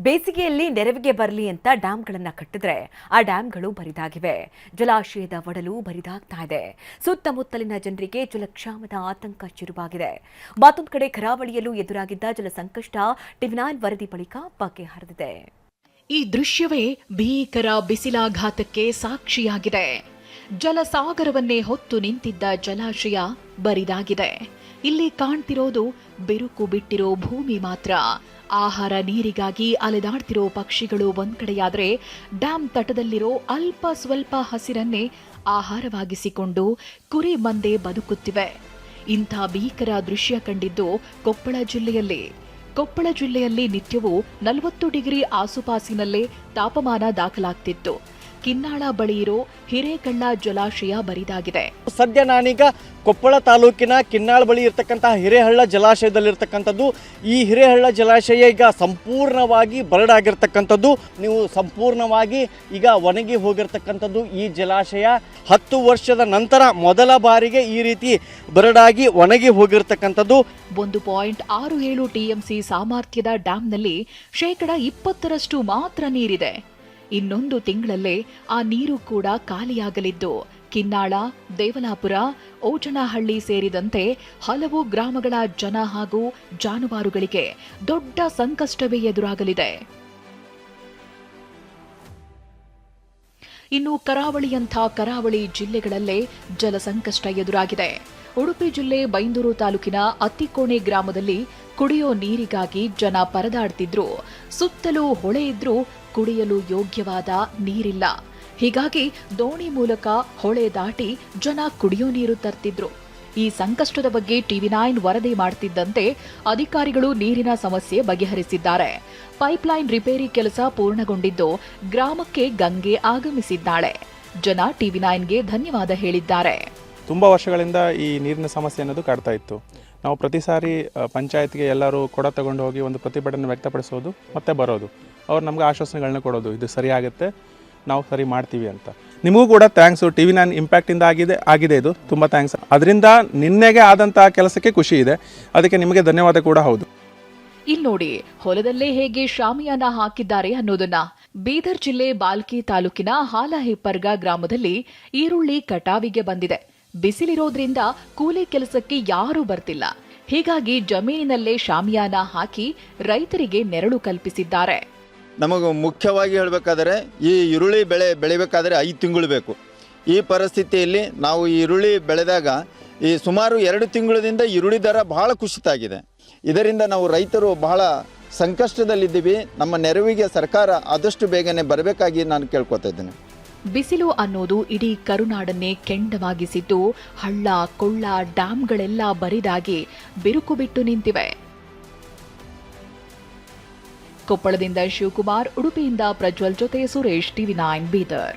ಬೇಸಿಗೆಯಲ್ಲಿ ನೆರವಿಗೆ ಬರಲಿ ಅಂತ ಡ್ಯಾಂಗಳನ್ನು ಕಟ್ಟಿದ್ರೆ ಆ ಡ್ಯಾಂಗಳು ಬರಿದಾಗಿವೆ. ಜಲಾಶಯದ ಒಡಲು ಬರಿದಾಗ್ತಾ ಇದೆ. ಸುತ್ತಮುತ್ತಲಿನ ಜನರಿಗೆ ಜಲಕ್ಷಾಮದ ಆತಂಕ ಶುರುವಾಗಿದೆ. ಮತ್ತೊಂದು ಕಡೆ ಕರಾವಳಿಯಲ್ಲೂ ಎದುರಾಗಿದ್ದ ಜಲ ಸಂಕಷ್ಟ ಟಿವಿ9 ವರದಿ ಬಳಿಕ ಬಗೆಹರಿದಿದೆ. ಈ ದೃಶ್ಯವೇ ಭೀಕರ ಬಿಸಿಲಾಘಾತಕ್ಕೆ ಸಾಕ್ಷಿಯಾಗಿದೆ. ಜಲಸಾಗರವನ್ನೇ ಹೊತ್ತು ನಿಂತಿದ್ದ ಜಲಾಶಯ ಬರಿದಾಗಿದೆ. ಇಲ್ಲಿ ಕಾಣ್ತಿರೋದು ಬಿರುಕು ಬಿಟ್ಟಿರೋ ಭೂಮಿ ಮಾತ್ರ. ಆಹಾರ ನೀರಿಗಾಗಿ ಅಲೆದಾಡ್ತಿರೋ ಪಕ್ಷಿಗಳು ಒಂದ್ ಕಡೆಯಾದ್ರೆ ಡ್ಯಾಂ ತಟದಲ್ಲಿರೋ ಅಲ್ಪ ಸ್ವಲ್ಪ ಹಸಿರನ್ನೇ ಆಹಾರವಾಗಿಸಿಕೊಂಡು ಕುರಿ ಮಂದೆ ಬದುಕುತ್ತಿವೆ. ಇಂಥ ಭೀಕರ ದೃಶ್ಯ ಕಂಡಿದ್ದು ಕೊಪ್ಪಳ ಜಿಲ್ಲೆಯಲ್ಲಿ ನಿತ್ಯವೂ 40 ಡಿಗ್ರಿ ಆಸುಪಾಸಿನಲ್ಲೇ ತಾಪಮಾನ ದಾಖಲಾಗ್ತಿತ್ತು. ಕಿನ್ನಾಳ ಬಳಿ ಇರೋ ಹಿರೇಕಳ್ಳ ಜಲಾಶಯ ಬರಿದಾಗಿದೆ. ಸದ್ಯ ನಾನೀಗ ಕೊಪ್ಪಳ ತಾಲೂಕಿನ ಕಿನ್ನಾಳ ಬಳಿ ಇರತಕ್ಕಂತಹ ಹಿರೇಹಳ್ಳ ಜಲಾಶಯದಲ್ಲಿರ್ತಕ್ಕಂಥದ್ದು. ಈ ಹಿರೇಹಳ್ಳ ಜಲಾಶಯ ಈಗ ಸಂಪೂರ್ಣವಾಗಿ ಬರಡಾಗಿರ್ತಕ್ಕಂಥದ್ದು. ನೀವು ಸಂಪೂರ್ಣವಾಗಿ ಈಗ ಒಣಗಿ ಹೋಗಿರ್ತಕ್ಕಂಥದ್ದು ಈ ಜಲಾಶಯ 10 ವರ್ಷದ ನಂತರ ಮೊದಲ ಬಾರಿಗೆ ಈ ರೀತಿ ಬರಡಾಗಿ ಒಣಗಿ ಹೋಗಿರ್ತಕ್ಕಂಥದ್ದು. 1.67 ಟಿಎಂಸಿ ಸಾಮರ್ಥ್ಯದ ಡ್ಯಾಂನಲ್ಲಿ 20% ಮಾತ್ರ ನೀರಿದೆ. ಇನ್ನೊಂದು ತಿಂಗಳಲ್ಲೇ ಆ ನೀರು ಕೂಡ ಖಾಲಿಯಾಗಲಿದ್ದು ಕಿನ್ನಾಳ, ದೇವಲಾಪುರ, ಓಚನಹಳ್ಳಿ ಸೇರಿದಂತೆ ಹಲವು ಗ್ರಾಮಗಳ ಜನ ಹಾಗೂ ಜಾನುವಾರುಗಳಿಗೆ ದೊಡ್ಡ ಸಂಕಷ್ಟವೇ ಎದುರಾಗಲಿದೆ. ಇನ್ನು ಕರಾವಳಿ ಜಿಲ್ಲೆಗಳಲ್ಲೇ ಜಲ ಸಂಕಷ್ಟ ಎದುರಾಗಿದೆ. ಉಡುಪಿ ಜಿಲ್ಲೆ ಬೈಂದೂರು ತಾಲೂಕಿನ ಅತ್ತಿಕೋಣೆ ಗ್ರಾಮದಲ್ಲಿ ಕುಡಿಯೋ ನೀರಿಗಾಗಿ ಜನ ಪರದಾಡ್ತಿದ್ರು. ಸುತ್ತಲೂ ಹೊಳೆ ಇದ್ರೂ ಕುಡಿಯಲು ಯೋಗ್ಯವಾದ ನೀರಿಲ್ಲ. ಹೀಗಾಗಿ ದೋಣಿ ಮೂಲಕ ಹೊಳೆ ದಾಟಿ ಜನ ಕುಡಿಯೋ ನೀರು ತರ್ತಿದ್ರು. ಈ ಸಂಕಷ್ಟದ ಬಗ್ಗೆ ಟಿವಿ9 ವರದಿ ಮಾಡ್ತಿದ್ದಂತೆ ಅಧಿಕಾರಿಗಳು ನೀರಿನ ಸಮಸ್ಯೆ ಬಗೆಹರಿಸಿದ್ದಾರೆ. ಪೈಪ್ಲೈನ್ ರಿಪೇರಿ ಕೆಲಸ ಪೂರ್ಣಗೊಂಡಿದ್ದು ಗ್ರಾಮಕ್ಕೆ ಗಂಗೆ ಆಗಮಿಸಿದ್ದಾಳೆ. ಜನ ಟಿವಿ9ಗೆ ಧನ್ಯವಾದ ಹೇಳಿದ್ದಾರೆ. ತುಂಬ ವರ್ಷಗಳಿಂದ ಈ ನೀರಿನ ಸಮಸ್ಯೆ ಅನ್ನೋದು ಕಾಡ್ತಾ ಇತ್ತು. ನಾವು ಪ್ರತಿ ಸಾರಿ ಪಂಚಾಯತ್ಗೆ ಎಲ್ಲರೂ ಕೊಡ ತಗೊಂಡು ಹೋಗಿ ಒಂದು ಪ್ರತಿಭಟನೆ ವ್ಯಕ್ತಪಡಿಸೋದು ಮತ್ತೆ ಬರೋದು. ಅವ್ರು ನಮ್ಗೆ ಆಶ್ವಾಸನೆಗಳನ್ನ ಕೊಡೋದು, ಇದು ಸರಿ ಆಗುತ್ತೆ, ನಾವು ಸರಿ ಮಾಡ್ತೀವಿ ಅಂತ. ನಿಮಗೂ ಕೂಡ ಥ್ಯಾಂಕ್ಸು. ಟಿವಿ9 ಇಂಪ್ಯಾಕ್ಟಿಂದ ಆಗಿದೆ ಇದು ತುಂಬ ಥ್ಯಾಂಕ್ಸ್. ಅದರಿಂದ ನಿನ್ನೆಗೆ ಆದಂತಹ ಕೆಲಸಕ್ಕೆ ಖುಷಿ ಇದೆ, ಅದಕ್ಕೆ ನಿಮಗೆ ಧನ್ಯವಾದ ಕೂಡ ಹೌದು. ಇಲ್ಲಿ ನೋಡಿ, ಹೊಲದಲ್ಲೇ ಹೇಗೆ ಶಾಮಿಯಾನ ಹಾಕಿದ್ದಾರೆ ಅನ್ನೋದನ್ನ. ಬೀದರ್ ಜಿಲ್ಲೆ ಬಾಲ್ಕಿ ತಾಲೂಕಿನ ಹಾಲಹಿಪ್ಪರ್ಗ ಗ್ರಾಮದಲ್ಲಿ ಈರುಳ್ಳಿ ಕಟಾವಿಗೆ ಬಂದಿದೆ. ಬಿಸಿಲಿರೋದ್ರಿಂದ ಕೂಲಿ ಕೆಲಸಕ್ಕೆ ಯಾರೂ ಬರ್ತಿಲ್ಲ. ಹೀಗಾಗಿ ಜಮೀನಿನಲ್ಲೇ ಶಾಮಿಯಾನ ಹಾಕಿ ರೈತರಿಗೆ ನೆರಳು ಕಲ್ಪಿಸಿದ್ದಾರೆ. ನಮಗೆ ಮುಖ್ಯವಾಗಿ ಹೇಳಬೇಕಾದರೆ ಈ ಈರುಳ್ಳಿ ಬೆಳಿಬೇಕಾದ್ರೆ 5 ತಿಂಗಳು ಬೇಕು. ಈ ಪರಿಸ್ಥಿತಿಯಲ್ಲಿ ನಾವು ಈ ಈರುಳ್ಳಿ ಬೆಳೆದಾಗ ಈ ಸುಮಾರು 2 ತಿಂಗಳಿಂದ ಈರುಳ್ಳಿ ದರ ಬಹಳ ಕುಸಿತಾಗಿದೆ. ಇದರಿಂದ ನಾವು ರೈತರು ಬಹಳ ಸಂಕಷ್ಟದಲ್ಲಿದ್ದೀವಿ. ನಮ್ಮ ನೆರವಿಗೆ ಸರ್ಕಾರ ಆದಷ್ಟು ಬೇಗನೆ ಬರಬೇಕಾಗಿ ನಾನು ಕೇಳ್ಕೊತಾ ಇದ್ದೇನೆ. ಬಿಸಿಲು ಅನ್ನೋದು ಇಡೀ ಕರುನಾಡನ್ನೇ ಕೆಂಡವಾಗಿಸಿದ್ದು ಹಳ್ಳ ಕೊಳ್ಳ ಡ್ಯಾಂಗಳೆಲ್ಲ ಬರಿದಾಗಿ ಬಿರುಕು ಬಿಟ್ಟು ನಿಂತಿವೆ. ಕೊಪ್ಪಳದಿಂದ ಶಿವಕುಮಾರ್, ಉಡುಪಿಯಿಂದ ಪ್ರಜ್ವಲ್ ಜೊತೆ ಸುರೇಶ್, ಟಿವಿ9 ಬೀದರ್.